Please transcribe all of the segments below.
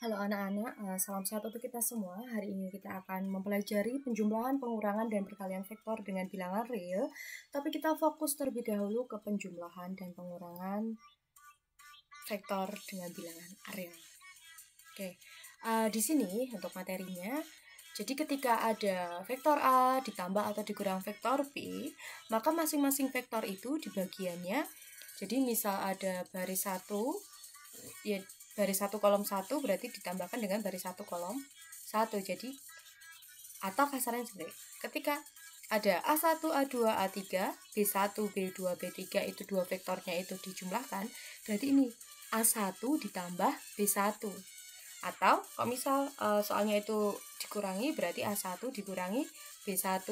Halo anak-anak, salam sehat untuk kita semua. Hari ini kita akan mempelajari penjumlahan, pengurangan, dan perkalian vektor dengan bilangan real. Tapi kita fokus terlebih dahulu ke penjumlahan dan pengurangan vektor dengan bilangan real. Oke, di sini untuk materinya, jadi ketika ada vektor A ditambah atau dikurang vektor B, maka masing-masing vektor itu di bagiannya, jadi misal ada baris 1, ya baris 1 kolom 1 berarti ditambahkan dengan baris 1 kolom 1. Jadi atau kasarnya seperti ketika ada A1, A2, A3, B1, B2, B3 itu dua vektornya itu dijumlahkan, berarti ini A1 ditambah B1. Atau kalau misal soalnya itu dikurangi, berarti A1 dikurangi B1.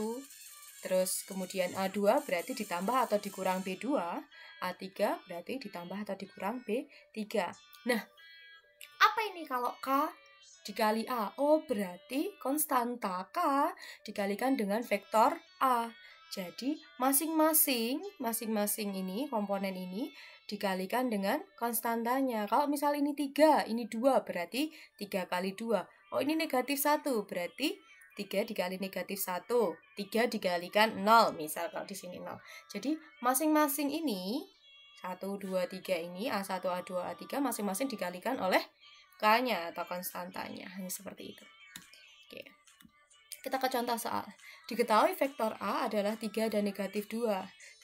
Terus kemudian A2 berarti ditambah atau dikurang B2, A3 berarti ditambah atau dikurang B3. Nah, apa ini kalau K dikali A? Oh, berarti konstanta K dikalikan dengan vektor A. Jadi, masing-masing ini, komponen ini dikalikan dengan konstantanya. Kalau misal ini 3, ini 2, berarti 3 kali 2. Oh, ini negatif 1, berarti 3 dikali negatif 1. 3 dikalikan 0, misal kalau di sini 0. Jadi, masing-masing ini, 1, 2, 3 ini, A1, A2, A3, masing-masing dikalikan oleh K-nya atau konstantanya. Hanya seperti itu. Oke. Kita ke contoh soal. Diketahui vektor A adalah 3 dan negatif 2.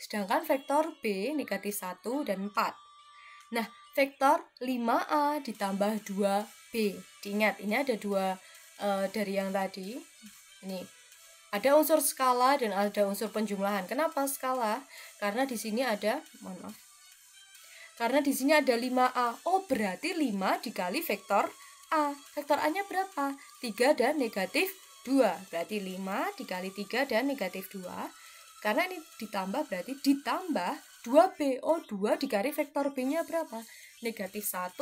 Sedangkan vektor B negatif 1 dan 4. Nah, vektor 5A ditambah 2B. Diingat, ini ada dua dari yang tadi. Ini ada unsur skala dan ada unsur penjumlahan. Kenapa skala? Karena di sini ada, karena di sini ada 5A. Oh, berarti 5 dikali vektor A. Vektor A-nya berapa? 3 dan negatif 2. Berarti 5 dikali 3 dan negatif 2. Karena ini ditambah berarti ditambah 2B. Oh, 2 dikali vektor B-nya berapa? Negatif 1,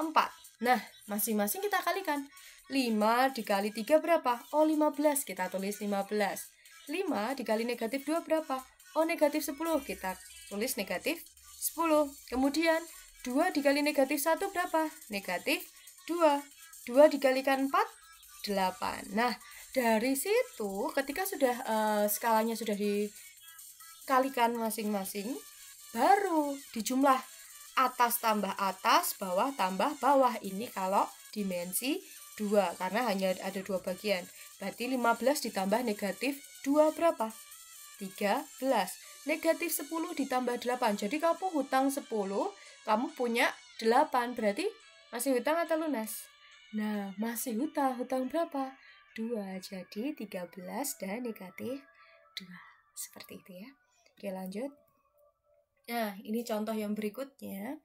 4. Nah, masing-masing kita kalikan. 5 dikali 3 berapa? Oh, 15. Kita tulis 15. 5 dikali negatif 2 berapa? Oh, negatif 10. Kita tulis negatif 10. Kemudian 2 dikali negatif 1 berapa? Negatif 2. 2 dikalikan 4, 8. Nah, dari situ ketika sudah skalanya sudah dikalikan masing-masing, baru dijumlah atas tambah atas, bawah tambah bawah. Ini kalau dimensi 2, karena hanya ada 2 bagian. Berarti 15 ditambah negatif 2 berapa? 13. Negatif 10 ditambah 8. Jadi kamu hutang 10, kamu punya 8. Berarti masih hutang atau lunas? Nah, masih hutang. Hutang berapa? 2. Jadi 13 dan negatif 2. Seperti itu ya. Oke, lanjut. Nah, ini contoh yang berikutnya.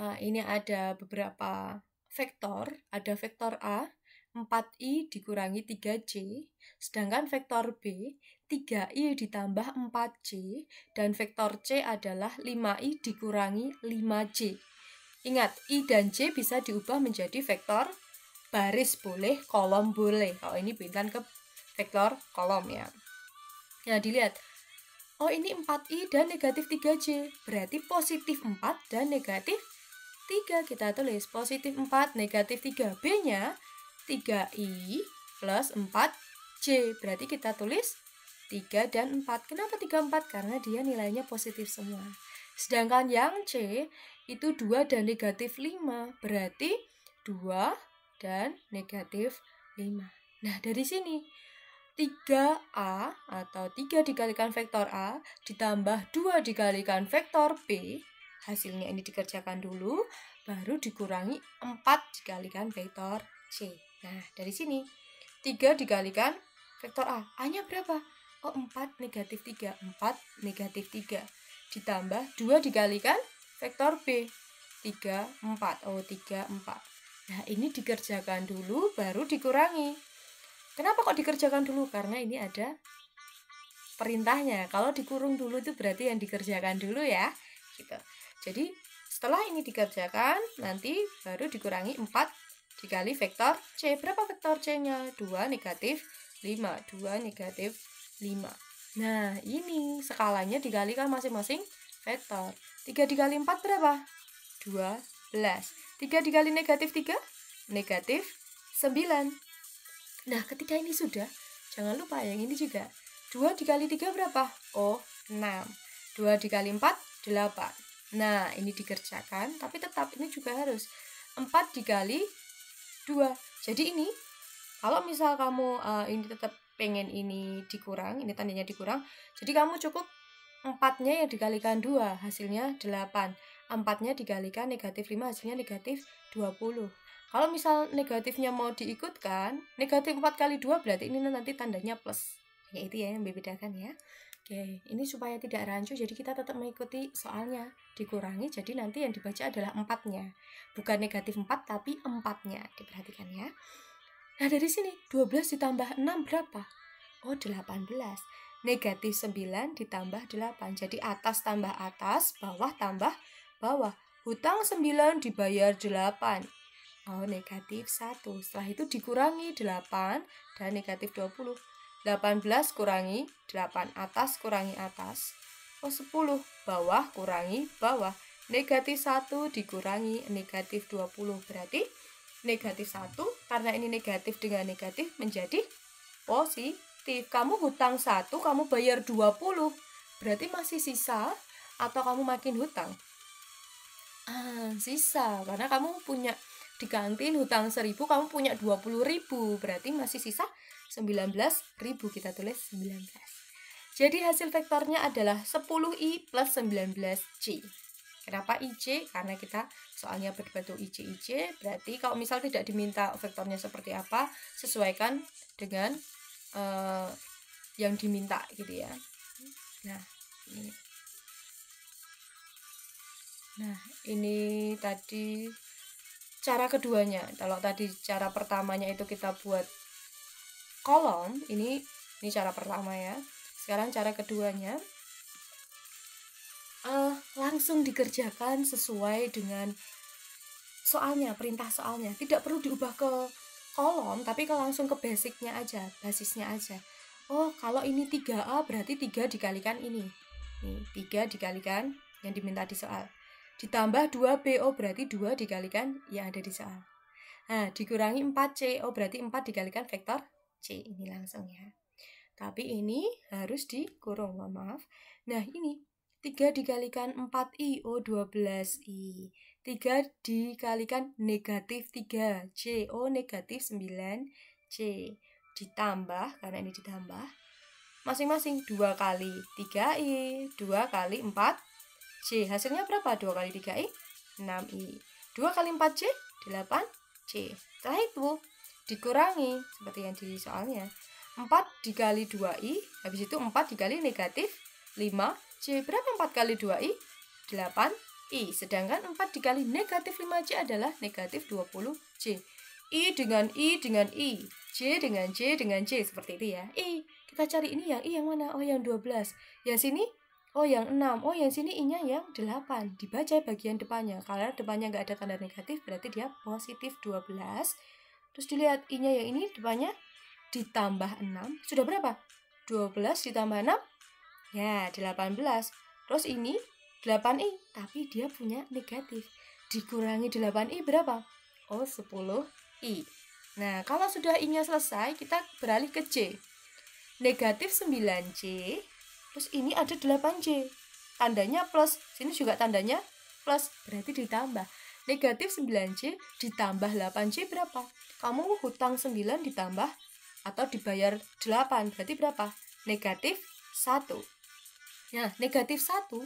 Ini ada beberapa vektor. Ada vektor A, 4i dikurangi 3j, sedangkan vektor B 3i ditambah 4j, dan vektor C adalah 5i dikurangi 5j. Ingat, i dan j bisa diubah menjadi vektor baris boleh, kolom boleh. Kalau ini pindah ke vektor kolom ya. Nah, dilihat. Oh, ini 4i dan negatif 3j. Berarti positif 4 dan negatif 3. Kita tulis positif 4, negatif 3. B-nya 3i plus 4j. Berarti kita tulis 3 dan 4. Kenapa 3, 4? Karena dia nilainya positif semua. Sedangkan yang C itu 2 dan negatif 5. Berarti 2 dan negatif 5. Nah, dari sini 3A atau 3 dikalikan vektor A ditambah 2 dikalikan vektor B. Hasilnya ini dikerjakan dulu, baru dikurangi 4 dikalikan vektor C. Nah, dari sini 3 dikalikan vektor A. A-nya berapa? Oh, 4 negatif 3. 4 negatif 3. Ditambah 2 dikalikan vektor B. 3, 4. Oh, 3, 4. Nah, ini dikerjakan dulu, baru dikurangi. Kenapa kok dikerjakan dulu? Karena ini ada perintahnya. Kalau dikurung dulu itu berarti yang dikerjakan dulu ya. Gitu. Jadi setelah ini dikerjakan, nanti baru dikurangi 4 dikali vektor C. Berapa vektor C-nya? 2 negatif 5. 2 negatif 5. Nah, ini skalanya dikalikan masing-masing vektor. 3 dikali 4 berapa? 12. 3 dikali negatif 3? negatif 9. Nah, ketika ini sudah, jangan lupa yang ini juga. 2 dikali 3 berapa? Oh, 6. 2 dikali 4, 8. Nah, ini dikerjakan, tapi tetap ini juga harus 4 dikali 2. Jadi ini, kalau misal kamu ini tetap pengen ini dikurang, ini tandanya dikurang, jadi kamu cukup 4-nya yang dikalikan 2, hasilnya 8. 4-nya dikalikan negatif 5, hasilnya negatif 20. Kalau misal negatifnya mau diikutkan, negatif 4 kali 2 berarti ini nanti tandanya plus. Ya itu ya yang membedakan ya. Oke, ini supaya tidak rancu, jadi kita tetap mengikuti soalnya. Dikurangi, jadi nanti yang dibaca adalah 4-nya. Bukan negatif 4, tapi 4-nya. Diperhatikan ya. Nah, dari sini, 12 ditambah 6 berapa? Oh, 18. Negatif 9 ditambah 8. Jadi atas tambah atas, bawah tambah bawah. Hutang 9 dibayar 8. Oh, negatif 1. Setelah itu dikurangi 8 dan negatif 20. 18 kurangi 8, atas kurangi atas. Oh, 10. Bawah kurangi bawah. Negatif 1 dikurangi negatif 20. Berarti negatif 1, karena ini negatif dengan negatif menjadi positif. Kamu hutang 1, kamu bayar 20. Berarti masih sisa atau kamu makin hutang? Sisa, karena kamu punya di kantin hutang 1.000, kamu punya 20.000, berarti masih sisa 19.000. Kita tulis 19. Jadi hasil vektornya adalah 10i plus 19j. Kenapa IJ? Karena kita soalnya berbentuk IJ, berarti kalau misal tidak diminta vektornya seperti apa, sesuaikan dengan yang diminta gitu ya. Nah, ini. Nah, ini tadi cara keduanya. Kalau tadi cara pertamanya itu kita buat kolom, ini cara pertama ya. Sekarang cara keduanya langsung dikerjakan sesuai dengan soalnya, perintah soalnya. Tidak perlu diubah ke kolom, tapi langsung ke basicnya aja, basisnya aja. Oh, kalau ini 3A berarti 3 dikalikan ini. Nih, 3 dikalikan yang diminta di soal. Ditambah 2B, oh berarti 2 dikalikan yang ada di soal. Nah, dikurangi 4C, oh berarti 4 dikalikan vektor C. Ini langsung ya. Tapi ini harus dikurung, mohon maaf. Nah, ini 3 dikalikan 4I, oh 12I. 3 dikalikan negatif 3C, oh negatif 9C. Ditambah, karena ini ditambah, masing-masing 2 kali 3I, 2 kali 4C. Hasilnya berapa? 2 kali 3I, 6I. 2 kali 4C, 8C. Setelah itu, dikurangi, seperti yang di soalnya. 4 dikali 2I, habis itu 4 dikali negatif 5C. Berapa 4 kali 2I? 8I. Sedangkan 4 dikali negatif 5C adalah negatif 20C. I dengan I dengan I. J dengan J dengan J. Seperti itu ya. I. Kita cari ini yang I yang mana? Oh, yang 12. Yang sini? Oh, yang 6. Oh, yang sini I-nya yang 8. Dibaca bagian depannya. Kalau depannya nggak ada tanda negatif, berarti dia positif 12. Terus dilihat I-nya yang ini depannya ditambah 6. Sudah berapa? 12 ditambah 6? Ya, 18. Terus ini 8i, tapi dia punya negatif. Dikurangi 8i berapa? Oh, 10i. Nah, kalau sudah I-nya selesai, kita beralih ke J. Negatif 9C, terus ini ada 8C. Tandanya plus, sini juga tandanya plus, berarti ditambah. Negatif 9C ditambah 8C berapa? Kamu hutang 9 ditambah atau dibayar 8, berarti berapa? Negatif 1. Nah, negatif 1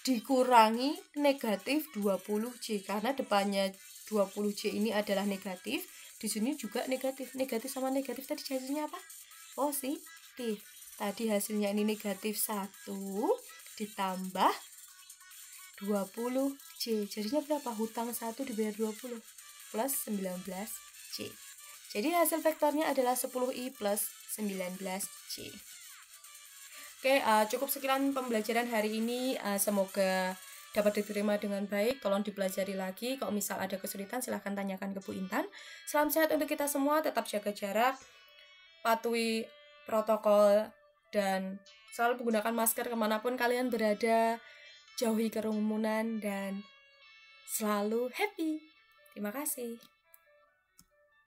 dikurangi negatif 20C, karena depannya 20C ini adalah negatif, di sini juga negatif. Negatif sama negatif tadi hasilnya apa? Positif. Tadi hasilnya ini negatif 1 ditambah 20C. Jadinya berapa? Hutang 1 dibayar 20 plus 19C. Jadi hasil vektornya adalah 10i plus 19C. Oke, cukup sekian pembelajaran hari ini. Semoga dapat diterima dengan baik. Tolong dipelajari lagi. Kalau misal ada kesulitan, silahkan tanyakan ke Bu Intan. Salam sehat untuk kita semua. Tetap jaga jarak, patuhi protokol, dan selalu menggunakan masker kemanapun kalian berada. Jauhi kerumunan dan selalu happy. Terima kasih.